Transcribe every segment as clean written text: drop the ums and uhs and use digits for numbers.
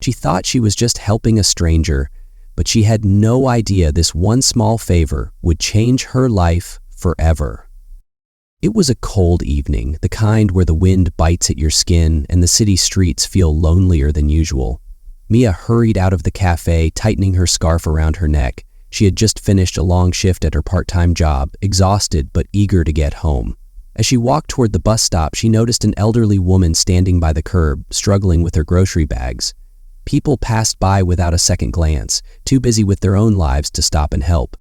She thought she was just helping a stranger, but she had no idea this one small favor would change her life forever. It was a cold evening, the kind where the wind bites at your skin and the city streets feel lonelier than usual. Mia hurried out of the cafe, tightening her scarf around her neck. She had just finished a long shift at her part-time job, exhausted but eager to get home. As she walked toward the bus stop, she noticed an elderly woman standing by the curb, struggling with her grocery bags. People passed by without a second glance, too busy with their own lives to stop and help.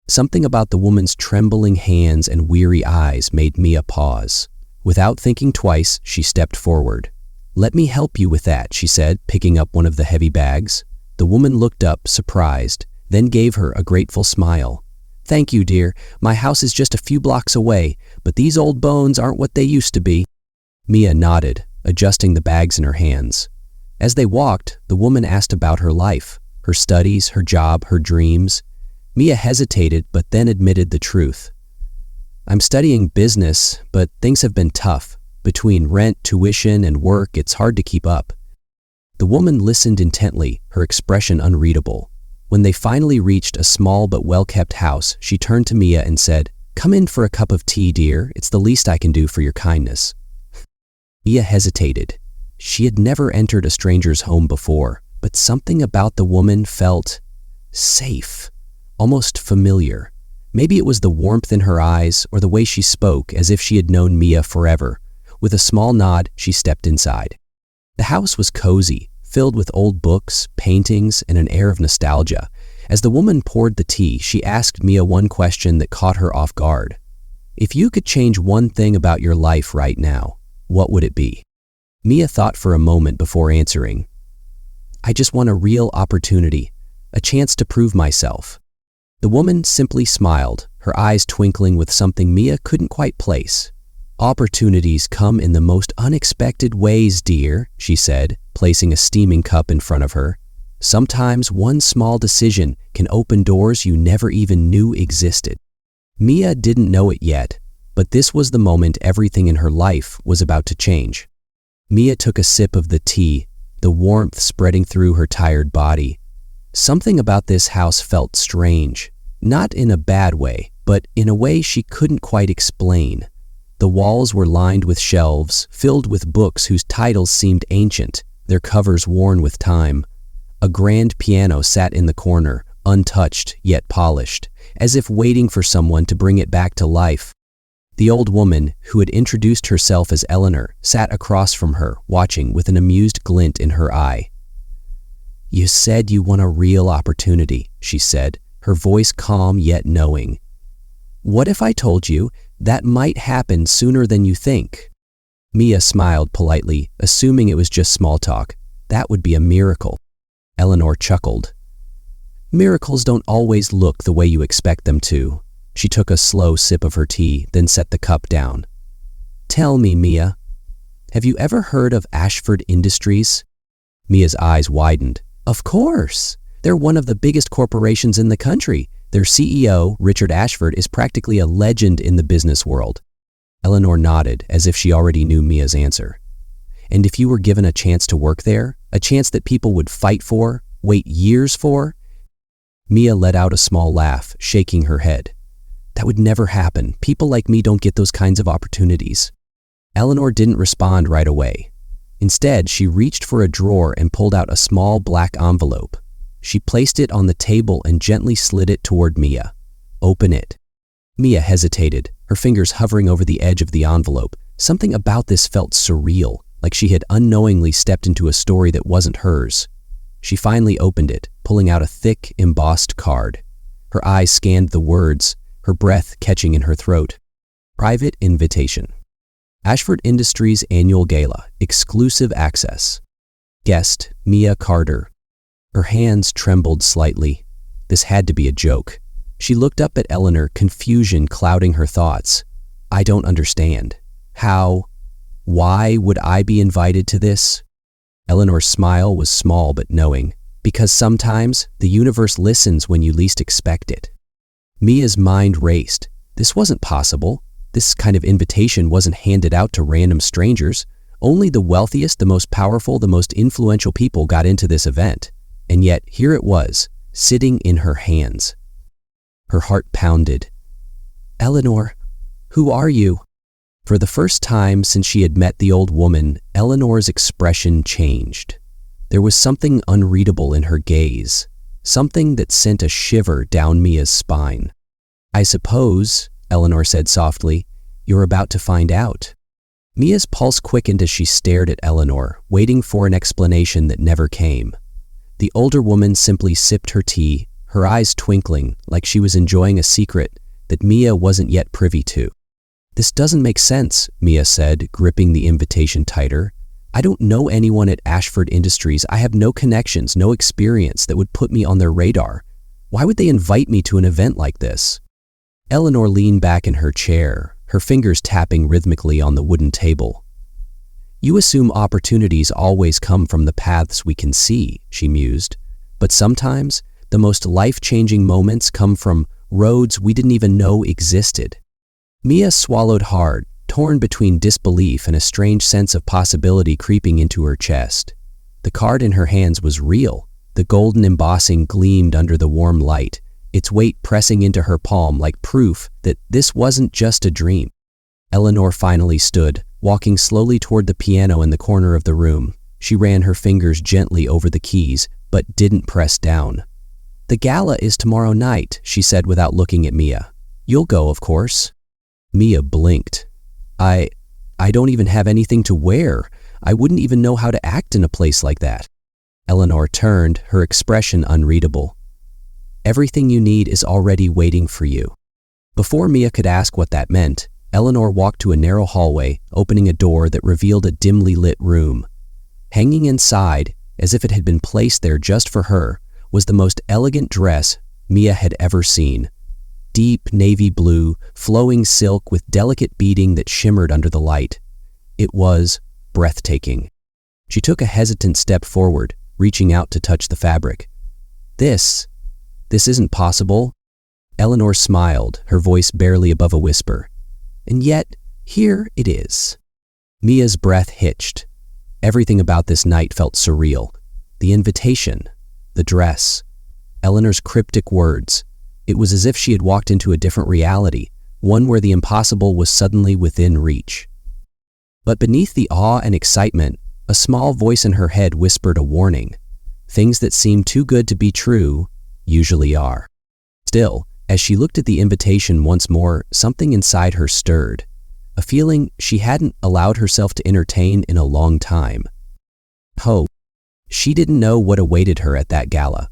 Something about the woman's trembling hands and weary eyes made Mia pause. Without thinking twice, she stepped forward. "Let me help you with that," she said, picking up one of the heavy bags. The woman looked up, surprised, then gave her a grateful smile. "Thank you, dear. My house is just a few blocks away, but these old bones aren't what they used to be." Mia nodded, adjusting the bags in her hands. As they walked, the woman asked about her life, her studies, her job, her dreams. Mia hesitated, but then admitted the truth. "I'm studying business, but things have been tough. Between rent, tuition, and work, it's hard to keep up." The woman listened intently, her expression unreadable. When they finally reached a small but well-kept house, she turned to Mia and said, "Come in for a cup of tea, dear. It's the least I can do for your kindness." Mia hesitated. She had never entered a stranger's home before, but something about the woman felt safe. Almost familiar. Maybe it was the warmth in her eyes or the way she spoke, as if she had known Mia forever. With a small nod, she stepped inside. The house was cozy, filled with old books, paintings, and an air of nostalgia. As the woman poured the tea, she asked Mia one question that caught her off guard. "If you could change one thing about your life right now, what would it be?" Mia thought for a moment before answering. "I just want a real opportunity, a chance to prove myself." The woman simply smiled, her eyes twinkling with something Mia couldn't quite place. "Opportunities come in the most unexpected ways, dear," she said, placing a steaming cup in front of her. "Sometimes one small decision can open doors you never even knew existed." Mia didn't know it yet, but this was the moment everything in her life was about to change. Mia took a sip of the tea, the warmth spreading through her tired body. Something about this house felt strange, not in a bad way, but in a way she couldn't quite explain. The walls were lined with shelves, filled with books whose titles seemed ancient, their covers worn with time. A grand piano sat in the corner, untouched yet polished, as if waiting for someone to bring it back to life. The old woman, who had introduced herself as Eleanor, sat across from her, watching with an amused glint in her eye. "You said you want a real opportunity," she said, her voice calm yet knowing. "What if I told you that might happen sooner than you think?" Mia smiled politely, assuming it was just small talk. That would be a miracle. Eleanor chuckled. "Miracles don't always look the way you expect them to." She took a slow sip of her tea, then set the cup down. "Tell me, Mia, have you ever heard of Ashford Industries?" Mia's eyes widened. "Of course! They're one of the biggest corporations in the country. Their CEO, Richard Ashford, is practically a legend in the business world." Eleanor nodded, as if she already knew Mia's answer. "And if you were given a chance to work there, a chance that people would fight for, wait years for?" Mia let out a small laugh, shaking her head. "That would never happen. People like me don't get those kinds of opportunities." Eleanor didn't respond right away. Instead, she reached for a drawer and pulled out a small black envelope. She placed it on the table and gently slid it toward Mia. "Open it." Mia hesitated, her fingers hovering over the edge of the envelope. Something about this felt surreal, like she had unknowingly stepped into a story that wasn't hers. She finally opened it, pulling out a thick, embossed card. Her eyes scanned the words, her breath catching in her throat. "Private invitation. Ashford Industries Annual Gala, exclusive access. Guest, Mia Carter." Her hands trembled slightly. This had to be a joke. She looked up at Eleanor, confusion clouding her thoughts. "I don't understand. How? Why would I be invited to this?" Eleanor's smile was small but knowing. "Because sometimes the universe listens when you least expect it." Mia's mind raced. This wasn't possible. This kind of invitation wasn't handed out to random strangers. Only the wealthiest, the most powerful, the most influential people got into this event. And yet, here it was, sitting in her hands. Her heart pounded. "Eleanor, who are you?" For the first time since she had met the old woman, Eleanor's expression changed. There was something unreadable in her gaze, something that sent a shiver down Mia's spine. "I suppose," Eleanor said softly, "you're about to find out." Mia's pulse quickened as she stared at Eleanor, waiting for an explanation that never came. The older woman simply sipped her tea, her eyes twinkling like she was enjoying a secret that Mia wasn't yet privy to. "This doesn't make sense," Mia said, gripping the invitation tighter. "I don't know anyone at Ashford Industries. I have no connections, no experience that would put me on their radar. Why would they invite me to an event like this?" Eleanor leaned back in her chair, her fingers tapping rhythmically on the wooden table. "You assume opportunities always come from the paths we can see," she mused. "But sometimes, the most life-changing moments come from roads we didn't even know existed." Mia swallowed hard, torn between disbelief and a strange sense of possibility creeping into her chest. The card in her hands was real. The golden embossing gleamed under the warm light, its weight pressing into her palm like proof that this wasn't just a dream. Eleanor finally stood, walking slowly toward the piano in the corner of the room. She ran her fingers gently over the keys, but didn't press down. "The gala is tomorrow night," she said without looking at Mia. "You'll go, of course." Mia blinked. I don't even have anything to wear. I wouldn't even know how to act in a place like that." Eleanor turned, her expression unreadable. "Everything you need is already waiting for you." Before Mia could ask what that meant, Eleanor walked to a narrow hallway, opening a door that revealed a dimly lit room. Hanging inside, as if it had been placed there just for her, was the most elegant dress Mia had ever seen. Deep navy blue, flowing silk with delicate beading that shimmered under the light. It was breathtaking. She took a hesitant step forward, reaching out to touch the fabric. This isn't possible." Eleanor smiled, her voice barely above a whisper. "And yet, here it is." Mia's breath hitched. Everything about this night felt surreal. The invitation, the dress, Eleanor's cryptic words. It was as if she had walked into a different reality, one where the impossible was suddenly within reach. But beneath the awe and excitement, a small voice in her head whispered a warning. Things that seem too good to be true usually are. Still, as she looked at the invitation once more, something inside her stirred, a feeling she hadn't allowed herself to entertain in a long time. Hope. She didn't know what awaited her at that gala.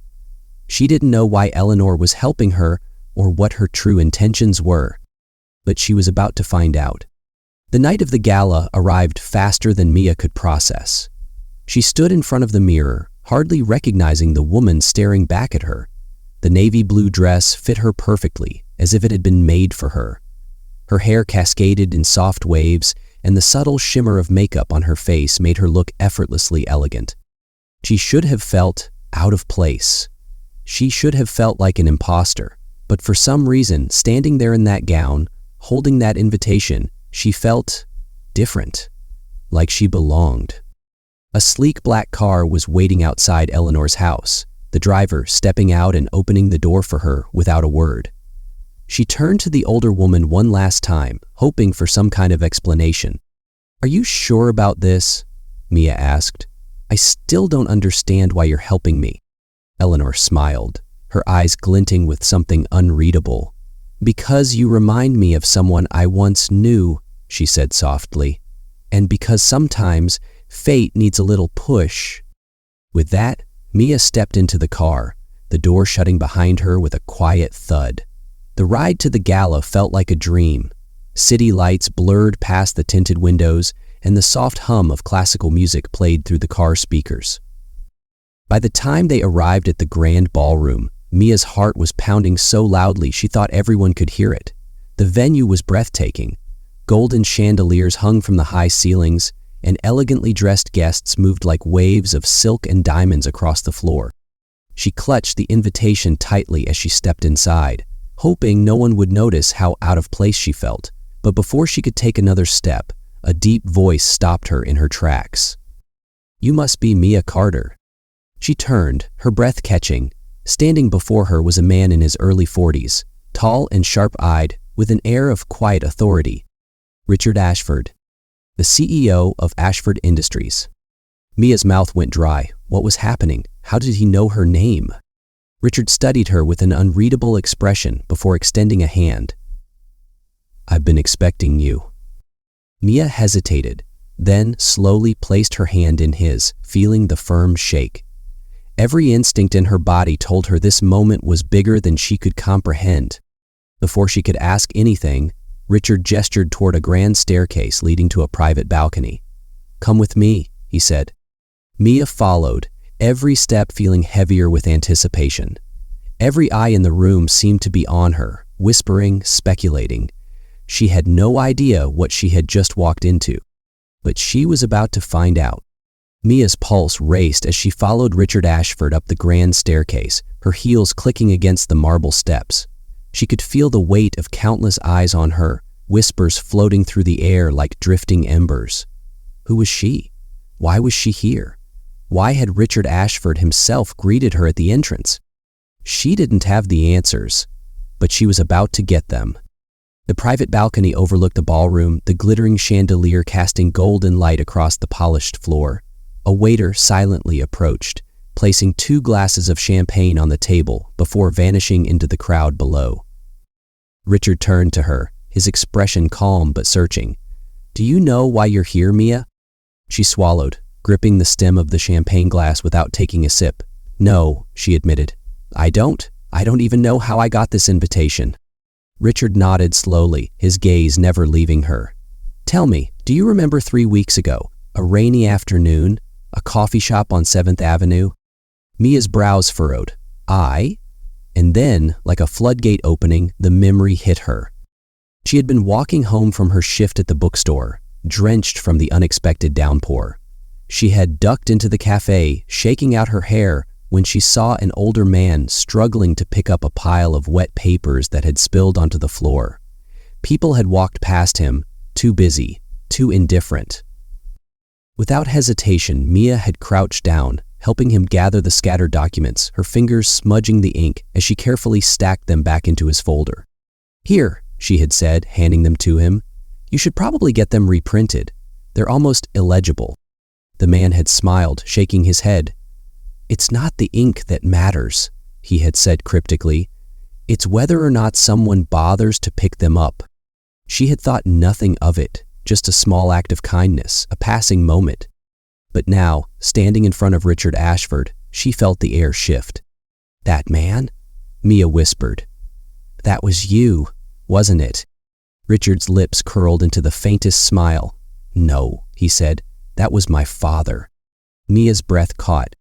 She didn't know why Eleanor was helping her or what her true intentions were. But she was about to find out. The night of the gala arrived faster than Mia could process. She stood in front of the mirror, hardly recognizing the woman staring back at her. The navy blue dress fit her perfectly, as if it had been made for her. Her hair cascaded in soft waves, and the subtle shimmer of makeup on her face made her look effortlessly elegant. She should have felt out of place. She should have felt like an imposter, but for some reason, standing there in that gown, holding that invitation, she felt different, like she belonged. A sleek black car was waiting outside Eleanor's house, the driver stepping out and opening the door for her without a word. She turned to the older woman one last time, hoping for some kind of explanation. "Are you sure about this?" Mia asked. "I still don't understand why you're helping me." Eleanor smiled, her eyes glinting with something unreadable. "Because you remind me of someone I once knew," she said softly. "And because sometimes fate needs a little push." With that, Mia stepped into the car, the door shutting behind her with a quiet thud. The ride to the gala felt like a dream. City lights blurred past the tinted windows, and the soft hum of classical music played through the car speakers. By the time they arrived at the grand ballroom, Mia's heart was pounding so loudly she thought everyone could hear it. The venue was breathtaking. Golden chandeliers hung from the high ceilings, and elegantly dressed guests moved like waves of silk and diamonds across the floor. She clutched the invitation tightly as she stepped inside, hoping no one would notice how out of place she felt. But before she could take another step, a deep voice stopped her in her tracks. "You must be Mia Carter." She turned, her breath catching. Standing before her was a man in his early 40s, tall and sharp-eyed, with an air of quiet authority. Richard Ashford, the CEO of Ashford Industries. Mia's mouth went dry. What was happening? How did he know her name? Richard studied her with an unreadable expression before extending a hand. "I've been expecting you." Mia hesitated, then slowly placed her hand in his, feeling the firm shake. Every instinct in her body told her this moment was bigger than she could comprehend. Before she could ask anything, Richard gestured toward a grand staircase leading to a private balcony. "Come with me," he said. Mia followed, every step feeling heavier with anticipation. Every eye in the room seemed to be on her, whispering, speculating. She had no idea what she had just walked into, but she was about to find out. Mia's pulse raced as she followed Richard Ashford up the grand staircase, her heels clicking against the marble steps. She could feel the weight of countless eyes on her, whispers floating through the air like drifting embers. Who was she? Why was she here? Why had Richard Ashford himself greeted her at the entrance? She didn't have the answers, but she was about to get them. The private balcony overlooked the ballroom, the glittering chandelier casting golden light across the polished floor. A waiter silently approached, placing 2 glasses of champagne on the table before vanishing into the crowd below. Richard turned to her, his expression calm but searching. "Do you know why you're here, Mia?" She swallowed, gripping the stem of the champagne glass without taking a sip. "No," she admitted. I don't even know how I got this invitation." Richard nodded slowly, his gaze never leaving her. "Tell me, do you remember 3 weeks ago, a rainy afternoon, a coffee shop on 7th Avenue? Mia's brows furrowed. And then, like a floodgate opening, the memory hit her. She had been walking home from her shift at the bookstore, drenched from the unexpected downpour. She had ducked into the cafe, shaking out her hair, when she saw an older man struggling to pick up a pile of wet papers that had spilled onto the floor. People had walked past him, too busy, too indifferent. Without hesitation, Mia had crouched down, helping him gather the scattered documents, her fingers smudging the ink as she carefully stacked them back into his folder. "Here," she had said, handing them to him. "You should probably get them reprinted. They're almost illegible." The man had smiled, shaking his head. "It's not the ink that matters," he had said cryptically. "It's whether or not someone bothers to pick them up." She had thought nothing of it, just a small act of kindness, a passing moment. But now, standing in front of Richard Ashford, she felt the air shift. "That man?" Mia whispered. "That was you, wasn't it?" Richard's lips curled into the faintest smile. "No," he said, "that was my father." Mia's breath caught.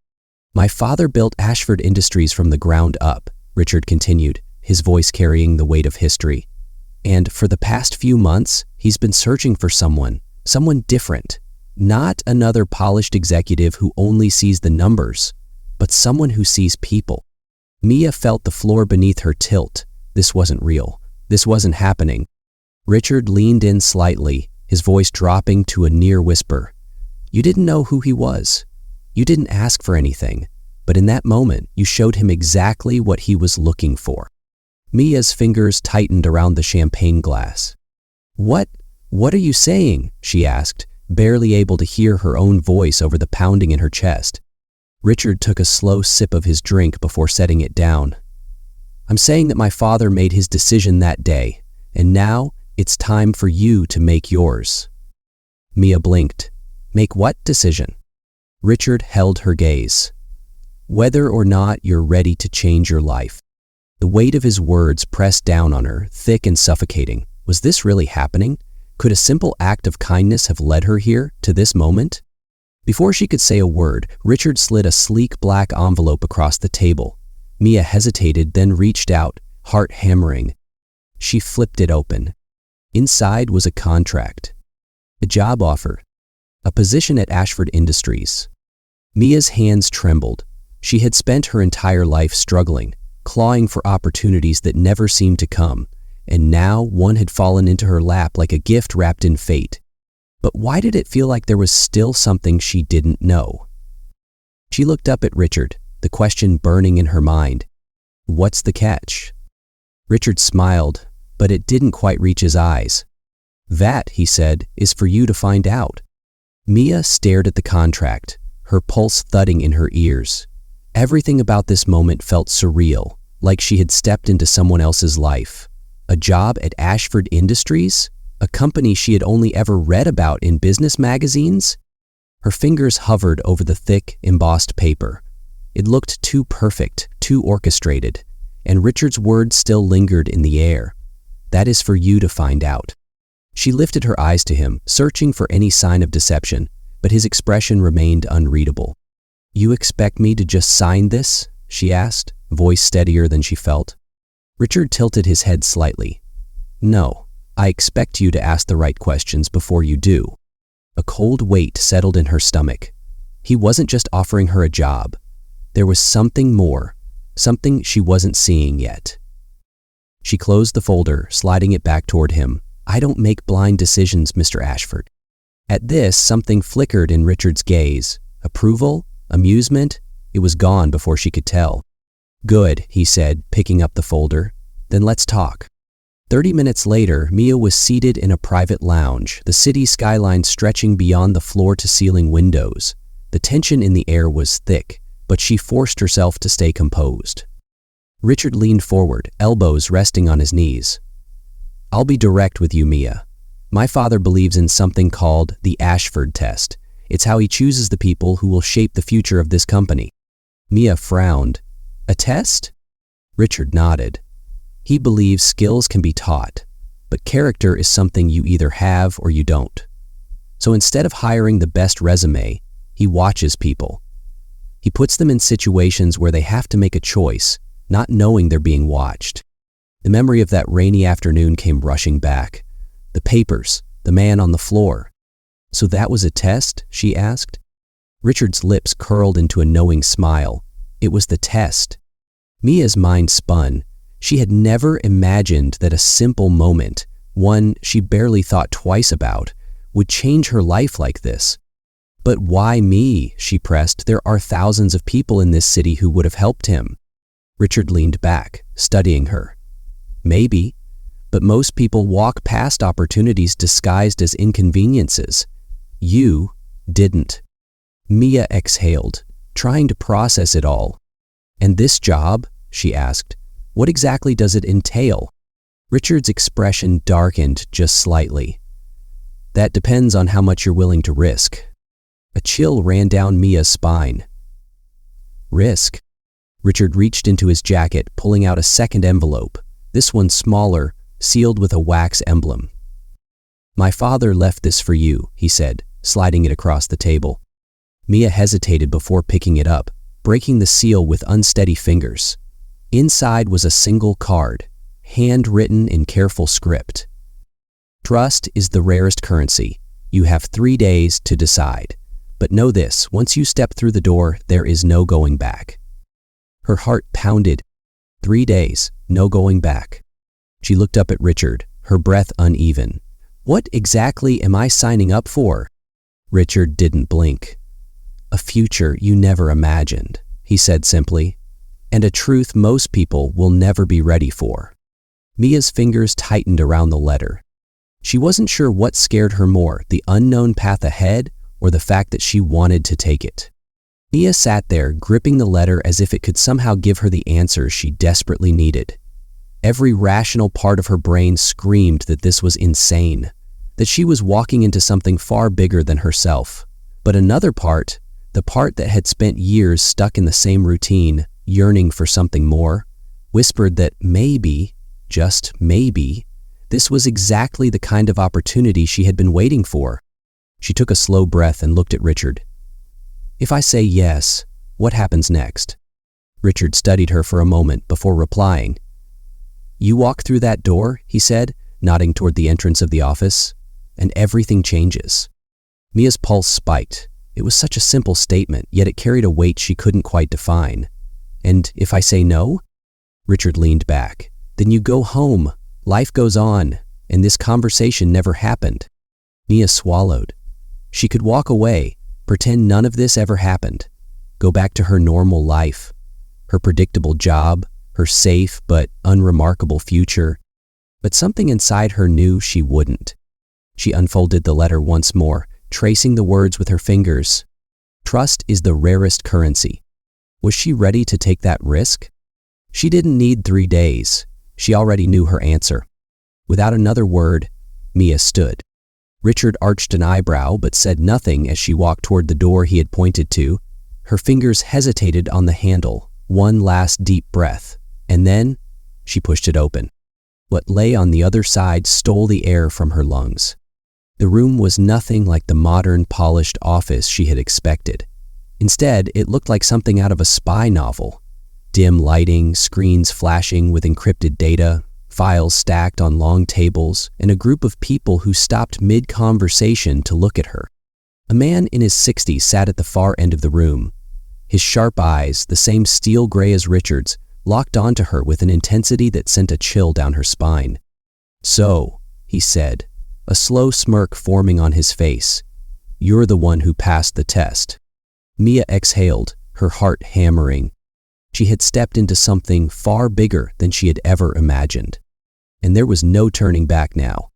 "My father built Ashford Industries from the ground up," Richard continued, his voice carrying the weight of history. "And for the past few months, he's been searching for someone different. Not another polished executive who only sees the numbers, but someone who sees people." Mia felt the floor beneath her tilt. This wasn't real. This wasn't happening. Richard leaned in slightly, his voice dropping to a near whisper. "You didn't know who he was. You didn't ask for anything, but in that moment, you showed him exactly what he was looking for." Mia's fingers tightened around the champagne glass. What are you saying?" she asked, barely able to hear her own voice over the pounding in her chest. Richard took a slow sip of his drink before setting it down. "I'm saying that my father made his decision that day, and now it's time for you to make yours." Mia blinked. "Make what decision?" Richard held her gaze. "Whether or not you're ready to change your life." The weight of his words pressed down on her, thick and suffocating. Was this really happening? Could a simple act of kindness have led her here, to this moment? Before she could say a word, Richard slid a sleek black envelope across the table. Mia hesitated, then reached out, heart hammering. She flipped it open. Inside was a contract. A job offer. A position at Ashford Industries. Mia's hands trembled. She had spent her entire life struggling, clawing for opportunities that never seemed to come, and now one had fallen into her lap like a gift wrapped in fate. But why did it feel like there was still something she didn't know? She looked up at Richard, the question burning in her mind. What's the catch? Richard smiled, but it didn't quite reach his eyes. That, he said, is for you to find out. Mia stared at the contract, her pulse thudding in her ears. Everything about this moment felt surreal, like she had stepped into someone else's life. A job at Ashford Industries? A company she had only ever read about in business magazines? Her fingers hovered over the thick, embossed paper. It looked too perfect, too orchestrated, and Richard's words still lingered in the air. That is for you to find out. She lifted her eyes to him, searching for any sign of deception, but his expression remained unreadable. You expect me to just sign this? She asked, voice steadier than she felt. Richard tilted his head slightly. No, I expect you to ask the right questions before you do. A cold weight settled in her stomach. He wasn't just offering her a job. There was something more, something she wasn't seeing yet. She closed the folder, sliding it back toward him. I don't make blind decisions, Mr. Ashford. At this, something flickered in Richard's gaze. Approval? Amusement? It was gone before she could tell. Good, he said, picking up the folder. Then let's talk. 30 minutes later, Mia was seated in a private lounge, the city skyline stretching beyond the floor-to-ceiling windows. The tension in the air was thick, but she forced herself to stay composed. Richard leaned forward, elbows resting on his knees. I'll be direct with you, Mia. My father believes in something called the Ashford test. It's how he chooses the people who will shape the future of this company. Mia frowned. A test? Richard nodded. He believes skills can be taught, but character is something you either have or you don't. So instead of hiring the best resume, he watches people. He puts them in situations where they have to make a choice, not knowing they're being watched. The memory of that rainy afternoon came rushing back. The papers, the man on the floor. So that was a test? She asked. Richard's lips curled into a knowing smile. It was the test. Mia's mind spun. She had never imagined that a simple moment, one she barely thought twice about, would change her life like this. But why me? She pressed. There are thousands of people in this city who would have helped him. Richard leaned back, studying her. Maybe, but most people walk past opportunities disguised as inconveniences. You didn't. Mia exhaled, trying to process it all. And this job? She asked. What exactly does it entail? Richard's expression darkened just slightly. That depends on how much you're willing to risk. A chill ran down Mia's spine. Risk? Richard reached into his jacket, pulling out a second envelope, this one smaller, sealed with a wax emblem. My father left this for you, he said, sliding it across the table. Mia hesitated before picking it up, breaking the seal with unsteady fingers. Inside was a single card, handwritten in careful script. Trust is the rarest currency. You have 3 days to decide. But know this, once you step through the door, there is no going back. Her heart pounded. 3 days, no going back. She looked up at Richard, her breath uneven. What exactly am I signing up for? Richard didn't blink. A future you never imagined, he said simply, and a truth most people will never be ready for. Mia's fingers tightened around the letter. She wasn't sure what scared her more, the unknown path ahead or the fact that she wanted to take it. Mia sat there, gripping the letter as if it could somehow give her the answers she desperately needed. Every rational part of her brain screamed that this was insane, that she was walking into something far bigger than herself. But another part, the part that had spent years stuck in the same routine, yearning for something more, whispered that maybe, just maybe, this was exactly the kind of opportunity she had been waiting for. She took a slow breath and looked at Richard. If I say yes, what happens next? Richard studied her for a moment before replying. You walk through that door, he said, nodding toward the entrance of the office, and everything changes. Mia's pulse spiked. It was such a simple statement, yet it carried a weight she couldn't quite define. And if I say no? Richard leaned back. Then you go home. Life goes on, and this conversation never happened. Mia swallowed. She could walk away, pretend none of this ever happened, go back to her normal life, her predictable job, her safe but unremarkable future. But something inside her knew she wouldn't. She unfolded the letter once more, tracing the words with her fingers. Trust is the rarest currency. Was she ready to take that risk? She didn't need 3 days. She already knew her answer. Without another word, Mia stood. Richard arched an eyebrow but said nothing as she walked toward the door he had pointed to. Her fingers hesitated on the handle, one last deep breath, and then she pushed it open. What lay on the other side stole the air from her lungs. The room was nothing like the modern, polished office she had expected. Instead, it looked like something out of a spy novel. Dim lighting, screens flashing with encrypted data, files stacked on long tables, and a group of people who stopped mid-conversation to look at her. A man in his 60s sat at the far end of the room. His sharp eyes, the same steel gray as Richard's, locked onto her with an intensity that sent a chill down her spine. "So," he said, a slow smirk forming on his face, "you're the one who passed the test." Mia exhaled, her heart hammering. She had stepped into something far bigger than she had ever imagined. And there was no turning back now.